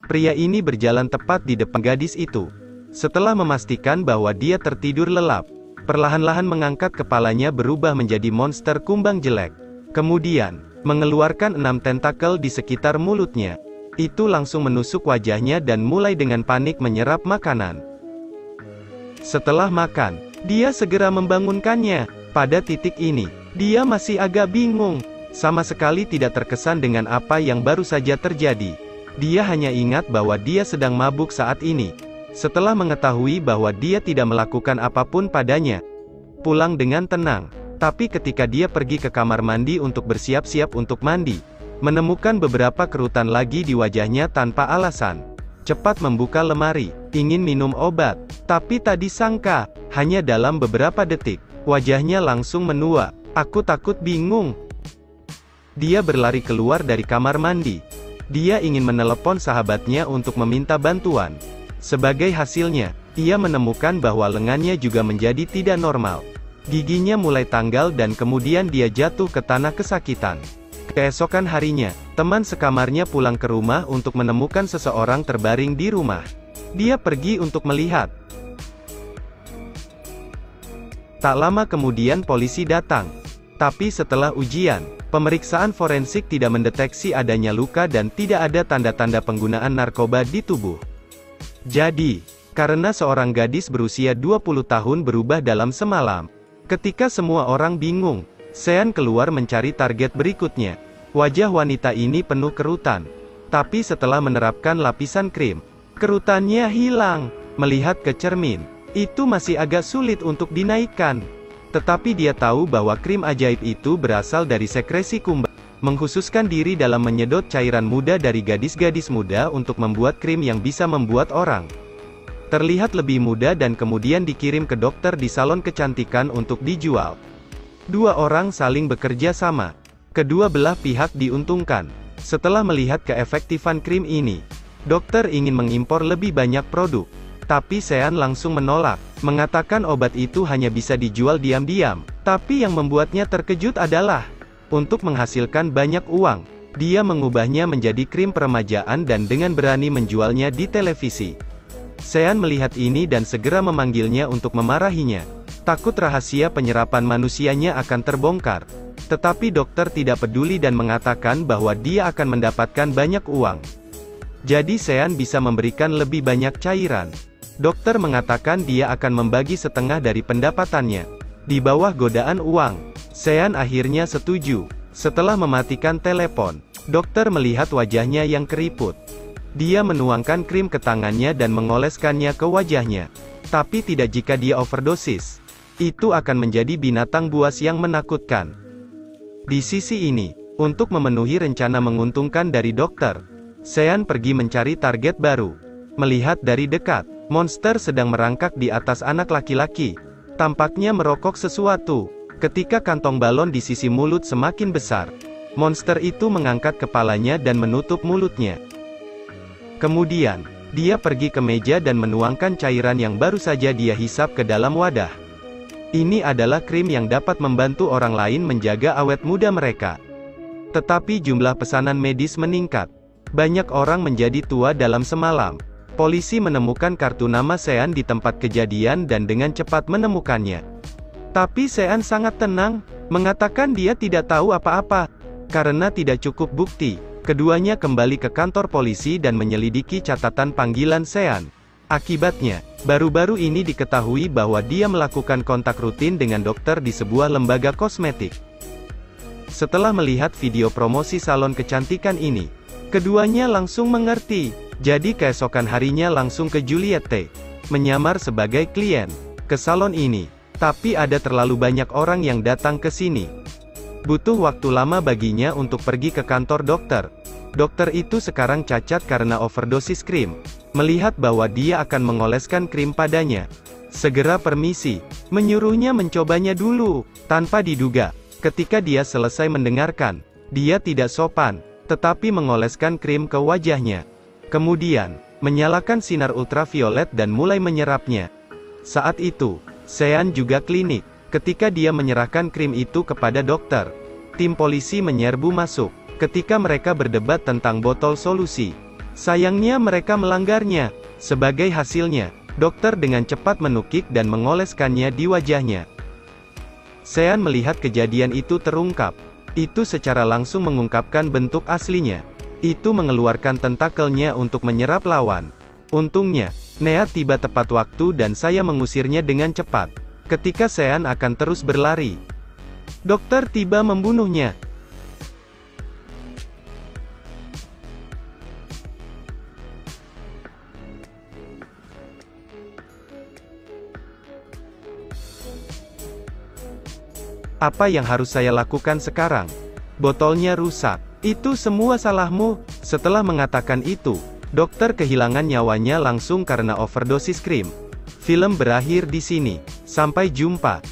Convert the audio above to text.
Pria ini berjalan tepat di depan gadis itu. Setelah memastikan bahwa dia tertidur lelap, perlahan-lahan mengangkat kepalanya berubah menjadi monster kumbang jelek. Kemudian, mengeluarkan 6 tentakel di sekitar mulutnya. Itu langsung menusuk wajahnya dan mulai dengan panik menyerap makanan. Setelah makan, dia segera membangunkannya. Pada titik ini, dia masih agak bingung. Sama sekali tidak terkesan dengan apa yang baru saja terjadi. Dia hanya ingat bahwa dia sedang mabuk saat ini. Setelah mengetahui bahwa dia tidak melakukan apapun padanya, pulang dengan tenang. Tapi ketika dia pergi ke kamar mandi untuk bersiap-siap untuk mandi, menemukan beberapa kerutan lagi di wajahnya tanpa alasan. Cepat membuka lemari, ingin minum obat, tapi tak disangka, hanya dalam beberapa detik, wajahnya langsung menua. Aku takut bingung. Dia berlari keluar dari kamar mandi. Dia ingin menelepon sahabatnya untuk meminta bantuan. Sebagai hasilnya, ia menemukan bahwa lengannya juga menjadi tidak normal. Giginya mulai tanggal dan kemudian dia jatuh ke tanah kesakitan. Keesokan harinya, teman sekamarnya pulang ke rumah untuk menemukan seseorang terbaring di rumah. Dia pergi untuk melihat. Tak lama kemudian polisi datang. Tapi setelah ujian, pemeriksaan forensik tidak mendeteksi adanya luka dan tidak ada tanda-tanda penggunaan narkoba di tubuh. Jadi, karena seorang gadis berusia 20 tahun berubah dalam semalam. Ketika semua orang bingung, Sean keluar mencari target berikutnya. Wajah wanita ini penuh kerutan. Tapi setelah menerapkan lapisan krim, kerutannya hilang. Melihat ke cermin, itu masih agak sulit untuk dinaikkan. Tetapi dia tahu bahwa krim ajaib itu berasal dari sekresi kumbang, mengkhususkan diri dalam menyedot cairan muda dari gadis-gadis muda untuk membuat krim yang bisa membuat orang terlihat lebih muda dan kemudian dikirim ke dokter di salon kecantikan untuk dijual. Dua orang saling bekerja sama. Kedua belah pihak diuntungkan. Setelah melihat keefektifan krim ini, dokter ingin mengimpor lebih banyak produk. Tapi Sean langsung menolak, mengatakan obat itu hanya bisa dijual diam-diam. Tapi yang membuatnya terkejut adalah, untuk menghasilkan banyak uang, dia mengubahnya menjadi krim peremajaan dan dengan berani menjualnya di televisi. Sean melihat ini dan segera memanggilnya untuk memarahinya. Takut rahasia penyerapan manusianya akan terbongkar. Tetapi dokter tidak peduli dan mengatakan bahwa dia akan mendapatkan banyak uang. Jadi Sean bisa memberikan lebih banyak cairan. Dokter mengatakan dia akan membagi setengah dari pendapatannya. Di bawah godaan uang, Sean akhirnya setuju. Setelah mematikan telepon, dokter melihat wajahnya yang keriput. Dia menuangkan krim ke tangannya dan mengoleskannya ke wajahnya. Tapi tidak jika dia overdosis. Itu akan menjadi binatang buas yang menakutkan. Di sisi ini, untuk memenuhi rencana menguntungkan dari dokter, Sean pergi mencari target baru. Melihat dari dekat, monster sedang merangkak di atas anak laki-laki. Tampaknya merokok sesuatu. Ketika kantong balon di sisi mulut semakin besar, monster itu mengangkat kepalanya dan menutup mulutnya. Kemudian, dia pergi ke meja dan menuangkan cairan yang baru saja dia hisap ke dalam wadah. Ini adalah krim yang dapat membantu orang lain menjaga awet muda mereka. Tetapi jumlah pesanan medis meningkat. Banyak orang menjadi tua dalam semalam. Polisi menemukan kartu nama Sean di tempat kejadian dan dengan cepat menemukannya. Tapi Sean sangat tenang, mengatakan dia tidak tahu apa-apa. Karena tidak cukup bukti, keduanya kembali ke kantor polisi dan menyelidiki catatan panggilan Sean. Akibatnya, baru-baru ini diketahui bahwa dia melakukan kontak rutin dengan dokter di sebuah lembaga kosmetik. Setelah melihat video promosi salon kecantikan ini, keduanya langsung mengerti. Jadi keesokan harinya langsung ke Juliette, menyamar sebagai klien, ke salon ini. Tapi ada terlalu banyak orang yang datang ke sini. Butuh waktu lama baginya untuk pergi ke kantor dokter. Dokter itu sekarang cacat karena overdosis krim. Melihat bahwa dia akan mengoleskan krim padanya, segera permisi, menyuruhnya mencobanya dulu. Tanpa diduga, ketika dia selesai mendengarkan, dia tidak sopan, tetapi mengoleskan krim ke wajahnya. Kemudian, menyalakan sinar ultraviolet dan mulai menyerapnya. Saat itu, Sean juga klinik. Ketika dia menyerahkan krim itu kepada dokter, tim polisi menyerbu masuk. Ketika mereka berdebat tentang botol solusi, Sayangnya mereka melanggarnya. Sebagai hasilnya, dokter dengan cepat menukik dan mengoleskannya di wajahnya. Sean melihat kejadian itu terungkap. Itu secara langsung mengungkapkan bentuk aslinya. Itu mengeluarkan tentakelnya untuk menyerap lawan. Untungnya, Nea tiba tepat waktu dan saya mengusirnya dengan cepat. Ketika Sean akan terus berlari, dokter tiba membunuhnya. Apa yang harus saya lakukan sekarang? Botolnya rusak. Itu semua salahmu. Setelah mengatakan itu, dokter kehilangan nyawanya langsung karena overdosis krim. Film berakhir di sini. Sampai jumpa.